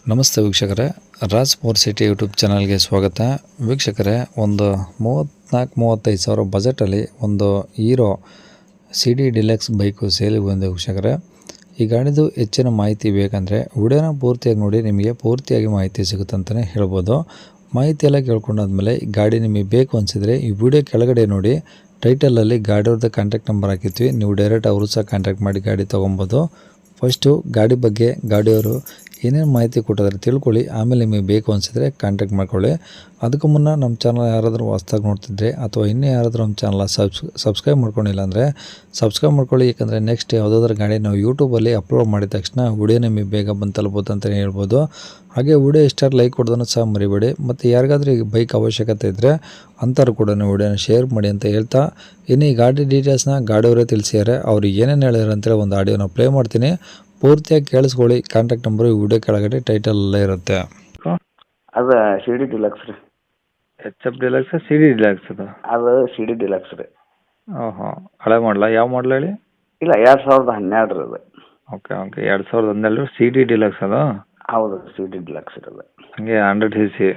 ನಮಸ್ತೆ ವೀಕ್ಷಕರೇ, Raj power city YouTube ಚಾನಲ್ಗೆ ಸ್ವಾಗತ. ವೀಕ್ಷಕರೇ, ಒಂದು 34-35 ಸಾವಿರ ಬಜೆಟಲ್ಲಿ ಒಂದು ಹೀರೋ CD ಡಿಲಕ್ಸ್ ಬೈಕು ಸೇಲಿಗೆ ಬಂದಿದೆ ವೀಕ್ಷಕರೇ. ಈ ಗಾಡಿದು ಹೆಚ್ಚಿನ ಮಾಹಿತಿ ಬೇಕಂದರೆ ವಿಡಿಯೋನ ಪೂರ್ತಿಯಾಗಿ ನೋಡಿ, ನಿಮಗೆ ಪೂರ್ತಿಯಾಗಿ ಮಾಹಿತಿ ಸಿಗುತ್ತೆ ಅಂತಲೇ ಹೇಳ್ಬೋದು. ಮಾಹಿತಿ ಎಲ್ಲ ಕೇಳ್ಕೊಂಡಾದ್ಮೇಲೆ ಈ ಗಾಡಿ ನಿಮಗೆ ಬೇಕು ಅನಿಸಿದರೆ ಈ ವಿಡಿಯೋ ಕೆಳಗಡೆ ನೋಡಿ, ಟೈಟಲಲ್ಲಿ ಗಾಡಿಯವ್ರದ್ದು ಕಾಂಟ್ಯಾಕ್ಟ್ ನಂಬರ್ ಹಾಕಿರ್ತೀವಿ. ನೀವು ಡೈರೆಕ್ಟ್ ಅವರು ಸಹ ಕಾಂಟ್ಯಾಕ್ಟ್ ಮಾಡಿ ಗಾಡಿ ತೊಗೊಬೋದು. ಫಸ್ಟು ಗಾಡಿ ಬಗ್ಗೆ ಗಾಡಿಯವರು ಏನೇನು ಮಾಹಿತಿ ಕೊಟ್ಟಿದ್ದಾರೆ ತಿಳ್ಕೊಳ್ಳಿ, ಆಮೇಲೆ ನಿಮಗೆ ಬೇಕು ಅನಿಸಿದರೆ ಕಾಂಟ್ಯಾಕ್ಟ್ ಮಾಡ್ಕೊಳ್ಳಿ. ಅದಕ್ಕೂ ಮುನ್ನ ನಮ್ಮ ಚಾನಲ್ ಯಾರಾದರೂ ಹೊಸ್ದಾಗಿ ನೋಡ್ತಿದ್ರೆ ಅಥವಾ ಇನ್ನೂ ಯಾರಾದರೂ ನಮ್ಮ ಚಾನಲ್ ಸಬ್ಸ್ಕ್ರೈಬ್ ಮಾಡ್ಕೊಂಡಿಲ್ಲ ಅಂದರೆ ಸಬ್ಸ್ಕ್ರೈಬ್ ಮಾಡ್ಕೊಳ್ಳಿ. ಯಾಕಂದರೆ ನೆಕ್ಸ್ಟ್ ಯಾವುದಾದ್ರೂ ಗಾಡಿ ನಾವು ಯೂಟ್ಯೂಬಲ್ಲಿ ಅಪ್ಲೋಡ್ ಮಾಡಿದ ತಕ್ಷಣ ವಿಡಿಯೋ ನಿಮಗೆ ಬೇಗ ಬಂದು ತಲುಪುತ್ತೆ ಅಂತಲೇ ಹೇಳ್ಬೋದು. ಹಾಗೆ ವಿಡಿಯೋ ಇಷ್ಟ ಲೈಕ್ ಕೊಡೋದನ್ನು ಸಹ ಮರಿಬೇಡಿ. ಮತ್ತು ಯಾರಿಗಾದ್ರೂ ಈ ಬೈಕ್ ಅವಶ್ಯಕತೆ ಇದ್ದರೆ ಅಂಥವ್ರು ಕೂಡ ವಿಡಿಯೋನ ಶೇರ್ ಮಾಡಿ ಅಂತ ಹೇಳ್ತಾ, ಇನ್ನು ಈ ಗಾಡಿ ಡೀಟೇಲ್ಸ್ನ ಗಾಡಿಯವರೇ ತಿಳಿಸಿದ್ದಾರೆ. ಅವ್ರು ಏನೇನು ಹೇಳಿದ್ರು ಅಂತೇಳಿ ಒಂದು ಆಡಿಯೋನ ಪ್ಲೇ ಮಾಡ್ತೀನಿ, ಪೂರ್ತಿಯಾಗಿ ಕೇಳಿಸ್ಕೊಳ್ಳಿ. ಕಾಂಟ್ಯಾಕ್ಟ್ ನಂಬರು ವಿಡಿಯೋ ಕೆಳಗಡೆ ಟೈಟಲಲ್ಲೇ ಇರುತ್ತೆ. ಅದು CD ಡಿಲಕ್ಸ್ ರೀ. HF ಡಿಲಕ್ಸ್, CD ಡಿಲಕ್ಸ್ ಅದು CD ಡಿಲಕ್ಸ್ ರೀ. ಓಹೋ, ಹಳೆ ಮಾಡಲ? ಯಾವ ಮಾಡಲ ಹೇಳಿ? ಇಲ್ಲ, 2012 ರೀ ಅದು. ಓಕೆ 2012 CD ಡಿಲಕ್ಸ್ ಅದು? ಹೌದು, CD ಡಿಲಕ್ಸ್ ಇರೋದು. ಹಂಗೆ 100cc?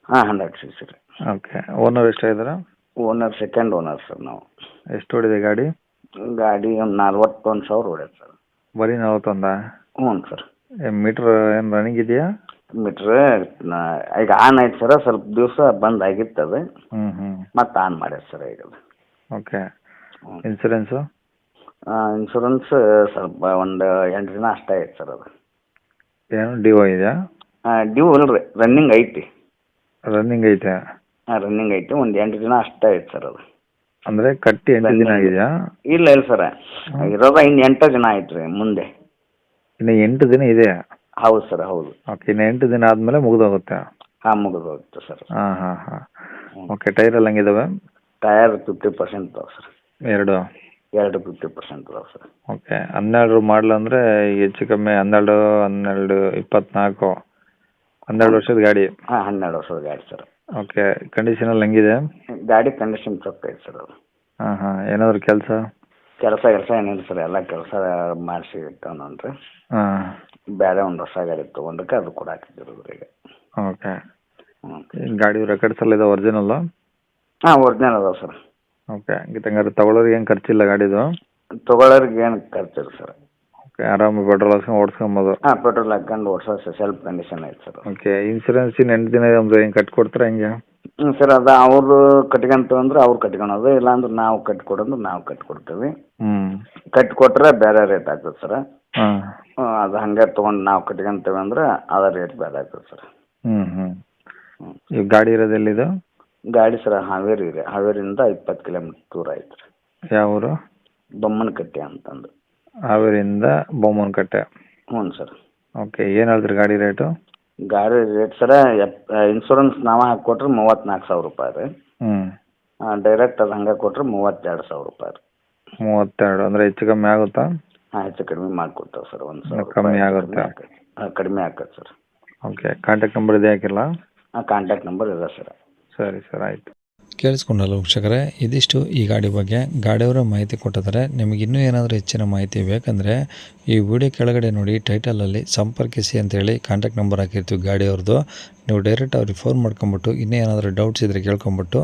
ಹಾಂ, 100cc ರೀ. ಓಕೆ. ಓನರ್ ಎಷ್ಟಾಗಿದ್ದಾರೆ? ಓನರ್ ಸೆಕೆಂಡ್ ಓನರ್ ಸರ್ ನಾವು. ಎಷ್ಟು ಓಡಿದೆ ಗಾಡಿ? ಗಾಡಿ ಒಂದು 41,000 ಹೊಡ್ಯದ ಸರ್. ಬರೀ 41? ಹ್ಞೂ ಸರ್. ಮೀಟ್ರ್ ಏನು ರನ್ನಿಂಗ್ ಇದೆಯಾ? ಮೀಟ್ರ್ ಈಗ ಆನ್ ಆಯ್ತು ಸರ್, ಸ್ವಲ್ಪ ದಿವಸ ಬಂದ್ ಆಗಿತ್ತು ಅದು. ಮತ್ತೆ ಆನ್ ಮಾಡ್ಯಾರ ಸರ್ ಈಗ. ಓಕೆ. ಇನ್ಸೂರೆನ್ಸು? ಇನ್ಶೂರೆನ್ಸ್ ಸ್ವಲ್ಪ ಒಂದು 8 ದಿನ ಅಷ್ಟೇ ಐತೆ ಸರ್ ಅದು. ಏನು ಡಿವೋ ಇದೆಯಾ? ಡ್ಯೂ ಇಲ್ರಿ, ರನ್ನಿಂಗ್ ಐತಿ. ರನ್ನಿಂಗ್ ಐತೆ? ಹಾಂ, ರನ್ನಿಂಗ್ ಐತಿ. ಒಂದು 8 ದಿನ ಅಷ್ಟೇ ಐತೆ ಸರ್ ಅದು. ಅಂದರೆ ಕಟ್ಟಿ 8 ದಿನ ಆಗಿದೆಯಾ? ಇಲ್ಲ ಸರ್, ಇರೋದ ಇನ್ನು 8 ದಿನ ಆಯ್ತು ರೀ ಮುಂದೆ. ಇನ್ನು 8 ದಿನ ಇದೆ? ಹೌದು ಸರ್, ಹೌದು. ಓಕೆ. ಇನ್ನು 8 ದಿನ ಆದಮೇಲೆ ಮುಗಿದೋಗುತ್ತೆ? ಹಾಂ, ಮುಗಿದೋಗುತ್ತೆ ಸರ್. ಹಾಂ. ಓಕೆ. ಟೈರ್ ಎಲ್ಲ ಹಂಗಿದಾವೆ? ಟಯರ್ 50% ಇದಾವೆ ಸರ್. ಎರಡು 50% ಇದಾವೆ ಸರ್. ಓಕೆ. 12 ಮಾಡಲ್ ಅಂದರೆ ಹೆಚ್ಚು ಕಮ್ಮಿ 12, 24 12 ವರ್ಷದ ಗಾಡಿ? ಹಾಂ, 12 ವರ್ಷದ ಗಾಡಿ ಸರ್. ಓಕೆ. ಕಂಡೀಷನಲ್ಲಿ ಹೆಂಗಿದೆ ಗಾಡಿ? ಕಂಡೀಷನ್ ಚೊಕ್ಕ ಐತೆ ಸರ್ ಅದು. ಹಾಂ. ಏನಾದರೂ ಕೆಲಸ ಏನಿಲ್ಲ ಸರ್, ಎಲ್ಲ ಕೆಲಸ ಮಾಡಿಸಿ ಇರ್ತಾವೆ ನೋಡ್ರಿ. ಹಾಂ. ಬೇರೆ ಒಂದು ಹೊಸ ಗಾಡಿ ತೊಗೊಂಡಕ್ಕೆ ಅದು ಕೂಡ ಹಾಕಿದ್ದಿರೋದು ಈಗ. ಓಕೆ. ಗಾಡಿ ರೆಕಾರ್ಡ್ಸ್ ಎಲ್ಲ ಇದೆ ಒರಿಜಿನಲ್ಲು? ಹಾಂ, ಒರಿಜಿನಲ್ ಅದಾವೆ ಸರ್. ಓಕೆ. ಹಂಗಾರೆ ತಗೊಳ್ಳೋರಿಗೆ ಏನು ಖರ್ಚಿಲ್ಲ ಗಾಡಿದು? ತೊಗೊಳೋರಿಗೆ ಏನು ಖರ್ಚಿಲ್ಲ ಸರ್. ಓಕೆ. ಆರಾಮ ಪೆಟ್ರೋಲ್ ಹಾಕ್ಸ್ಕೊಂಡು ಓಡಿಸ್ಕೊಬೋದು? ಹಾಂ, ಪೆಟ್ರೋಲ್ ಹಾಕೊಂಡು ಓಡಿಸೋ ಸೆಲ್ಫ್ ಕಂಡೀಷನ್ ಐತೆ ಸರ್. ಓಕೆ. ಇನ್ಸೂರೆನ್ಸ್ ಇನ್ನು 8 ದಿನ ಅಂದ್ರೆ ಏನು ಕಟ್ಕೊಡ್ತಾರೆ ಹೆಂಗೆ? ಹ್ಞೂ ಸರ್, ಅದು ಅವರು ಕಟ್ಕೊಂತ ಅಂದ್ರೆ ಅವ್ರು ಕಟ್ಕೊಳೋದು, ಇಲ್ಲಾಂದ್ರೆ ನಾವು ಕಟ್ಕೊಡೋದು ನಾವು ಕಟ್ಕೊಡ್ತೀವಿ. ಕಟ್ಕೊಟ್ರೆ ಬೇರೆ ರೇಟ್ ಆಗ್ತದೆ ಸರ್. ಹಾಂ. ಅದು ಹಂಗೆ ತೊಗೊಂಡು ನಾವು ಕಟ್ಕೊಂತೀವಿ ಅಂದ್ರೆ ಅದ ರೇಟ್ ಬೇರೆ ಆಗ್ತದೆ ಸರ್. ಈ ಗಾಡಿ ಇರೋದು ಎಲ್ಲಿದು? ಗಾಡಿ ಸರ್ ಹಾವೇರಿ ರೀ. ಹಾವೇರಿಯಿಂದ 20 ಕಿಲೋಮೀಟ್ರ್ ದೂರ ಐತೆ ರೀ. ಯಾವ ಊರು? ಬೊಮ್ಮನಕಟ್ಟೆ ಅಂತಂದು. ಹಾವೇರಿಯಿಂದ ಬೊಮ್ಮನಕಟ್ಟೆ? ಹ್ಞೂ ಸರ್. ಓಕೆ. ಏನು ಹೇಳಿದ್ರಿ ಗಾಡಿ ರೇಟು? ಗಾಡಿ ರೇಟ್ ಸರ ಇನ್ಶೂರೆನ್ಸ್ ನಾವು ಹಾಕಿಕೊಟ್ರೆ 34,000 ರೂಪಾಯಿ ರೀ. ಡೈರೆಕ್ಟ್ ಅದು ಹಂಗೆ ಕೊಟ್ರೆ 32,000 ರೂಪಾಯಿ ರೀ. 32 ಅಂದರೆ ಹೆಚ್ಚು ಕಮ್ಮಿ ಆಗುತ್ತಾ? ಹಾಂ, ಹೆಚ್ಚು ಕಡಿಮೆ ಮಾಡಿಕೊಡ್ತೇವೆ ಸರ್. 1,000 ಕಮ್ಮಿ ಆಗುತ್ತೆ? ಕಡಿಮೆ ಆಗತ್ತೆ ಸರ್. ಓಕೆ. ಕಾಂಟ್ಯಾಕ್ಟ್ ನಂಬರ್ ಇದೆ ಹಾಕಿಲ್ಲ? ಹಾಂ, ಕಾಂಟ್ಯಾಕ್ಟ್ ನಂಬರ್ ಇದೆ ಸರ್. ಸರಿ ಸರ್, ಆಯಿತು. ಕೇಳಿಸ್ಕೊಂಡಲ್ಲ ವೀಕ್ಷಕರೇ, ಇದಿಷ್ಟು ಈ ಗಾಡಿ ಬಗ್ಗೆ ಗಾಡಿಯವರ ಮಾಹಿತಿ ಕೊಟ್ಟಿದ್ದಾರೆ. ನಿಮಗೆ ಇನ್ನೂ ಏನಾದರೂ ಹೆಚ್ಚಿನ ಮಾಹಿತಿ ಬೇಕಂದರೆ ಈ ವಿಡಿಯೋ ಕೆಳಗಡೆ ನೋಡಿ, ಟೈಟಲಲ್ಲಿ ಸಂಪರ್ಕಿಸಿ ಅಂತೇಳಿ ಕಾಂಟ್ಯಾಕ್ಟ್ ನಂಬರ್ ಹಾಕಿರ್ತೀವಿ ಗಾಡಿಯವ್ರದ್ದು. ನೀವು ಡೈರೆಕ್ಟ್ ಅವ್ರಿಗೆ ಫೋನ್ ಮಾಡ್ಕೊಂಬಿಟ್ಟು ಇನ್ನೂ ಏನಾದರೂ ಡೌಟ್ಸ್ ಇದ್ದರೆ ಕೇಳ್ಕೊಂಬಿಟ್ಟು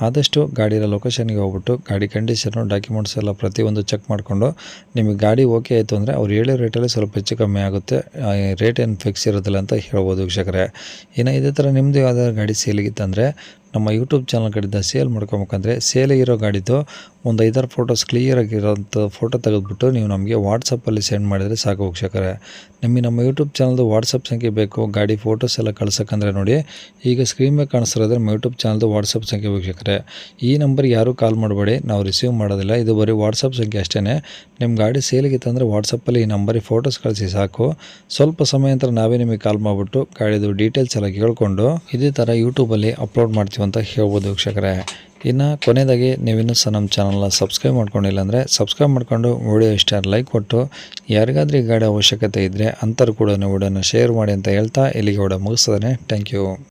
ಆದಷ್ಟು ಗಾಡಿಯ ಲೊಕೇಶನ್ಗೆ ಹೋಗ್ಬಿಟ್ಟು ಗಾಡಿ ಕಂಡೀಷನು ಡಾಕ್ಯುಮೆಂಟ್ಸ್ ಎಲ್ಲ ಪ್ರತಿಯೊಂದು ಚೆಕ್ ಮಾಡಿಕೊಂಡು ನಿಮಗೆ ಗಾಡಿ ಓಕೆ ಆಯಿತು ಅಂದರೆ ಅವ್ರು ಹೇಳೋ ರೇಟಲ್ಲಿ ಸ್ವಲ್ಪ ಹೆಚ್ಚು ಕಮ್ಮಿ ಆಗುತ್ತೆ. ರೇಟ್ ಏನು ಫಿಕ್ಸ್ ಇರೋದಿಲ್ಲ ಅಂತ ಹೇಳ್ಬೋದು ವೀಕ್ಷಕರೇ. ಇನ್ನು ಇದೇ ಥರ ನಿಮ್ಮದು ಯಾವ್ದಾದ್ರು ಗಾಡಿ ಸೇಲಿಗಿತ್ತಂದರೆ ನಮ್ಮ ಯೂಟ್ಯೂಬ್ ಚಾನಲ್ ಕಡೆಯಿಂದ ಸೇಲ್ ಮಾಡ್ಕೊಬೇಕಂದ್ರೆ ಸೇಲಿಗಿರೋ ಗಾಡಿದು ಒಂದು 5-6 ಫೋಟೋಸ್ ಕ್ಲಿಯರಾಗಿರೋಂಥ ಫೋಟೋ ತೆಗೆದುಬಿಟ್ಟು ನೀವು ನಮಗೆ ವಾಟ್ಸಪ್ಪಲ್ಲಿ ಸೆಂಡ್ ಮಾಡಿದರೆ ಸಾಕು ವೀಕ್ಷಕರೇ. ನಿಮಗೆ ನಮ್ಮ ಯೂಟ್ಯೂಬ್ ಚಾನಲ್ದು ವಾಟ್ಸಪ್ ಸಂಖ್ಯೆ ಬೇಕು ಗಾಡಿ ಫೋಟೋಸ್ ಎಲ್ಲ ಕಳ್ಸೋಕ್ಕಂದ್ರೆ ನೋಡಿ, ಈಗ ಸ್ಕ್ರೀನ್ ಮೇಲೆ ಕಾಣಿಸ್ತಿರೋದ್ರೆ ನಮ್ಮ ಯೂಟ್ಯೂಬ್ ಚಾನಲ್ದು ವಾಟ್ಸಪ್ ಸಂಖ್ಯೆ ವೀಕ್ಷಕರೇ. ಈ ನಂಬರ್ಗೆ ಯಾರೂ ಕಾಲ್ ಮಾಡಬೇಡಿ, ನಾವು ರಿಸೀವ್ ಮಾಡೋದಿಲ್ಲ. ಇದು ಬರೀ ವಾಟ್ಸಪ್ ಸಂಖ್ಯೆ ಅಷ್ಟೇ. ನಿಮ್ಮ ಗಾಡಿ ಸೇಲಿಗಿತ್ತಂದರೆ ವಾಟ್ಸಪ್ಪಲ್ಲಿ ಈ ನಂಬರಿಗೆ ಫೋಟೋಸ್ ಕಳಿಸಿ ಸಾಕು. ಸ್ವಲ್ಪ ಸಮಯ ನಂತರ ನಾವೇ ನಿಮಗೆ ಕಾಲ್ ಮಾಡಿಬಿಟ್ಟು ಗಾಡಿದು ಡೀಟೇಲ್ಸ್ ಎಲ್ಲ ಕೇಳಿಕೊಂಡು ಇದೇ ಥರ ಯೂಟ್ಯೂಬಲ್ಲಿ ಅಪ್ಲೋಡ್ ಮಾಡ್ತೀವಿ ಅಂತ ಹೇಳ್ಬೋದು ವೀಕ್ಷಕರೇ. ಇನ್ನು ಕೊನೆಯದಾಗಿ ನೀವಿನ್ನೂ ಸಹ ನಮ್ಮ ಚಾನಲ್ನ ಸಬ್ಸ್ಕ್ರೈಬ್ ಮಾಡ್ಕೊಂಡಿಲ್ಲ ಅಂದರೆ ಸಬ್ಸ್ಕ್ರೈಬ್ ಮಾಡ್ಕೊಂಡು ವಿಡಿಯೋ ಇಷ್ಟ ಲೈಕ್ ಕೊಟ್ಟು ಯಾರಿಗಾದ್ರೂ ಈ ಗಾಡಿ ಅವಶ್ಯಕತೆ ಇದ್ದರೆ ಅಂಥವ್ರು ಕೂಡ ವಿಡಿಯೋನ ಶೇರ್ ಮಾಡಿ ಅಂತ ಹೇಳ್ತಾ ಇಲ್ಲಿಗೆ ವಿಡಿಯೋ ಮುಗಿಸ್ತದೆ. Thank you.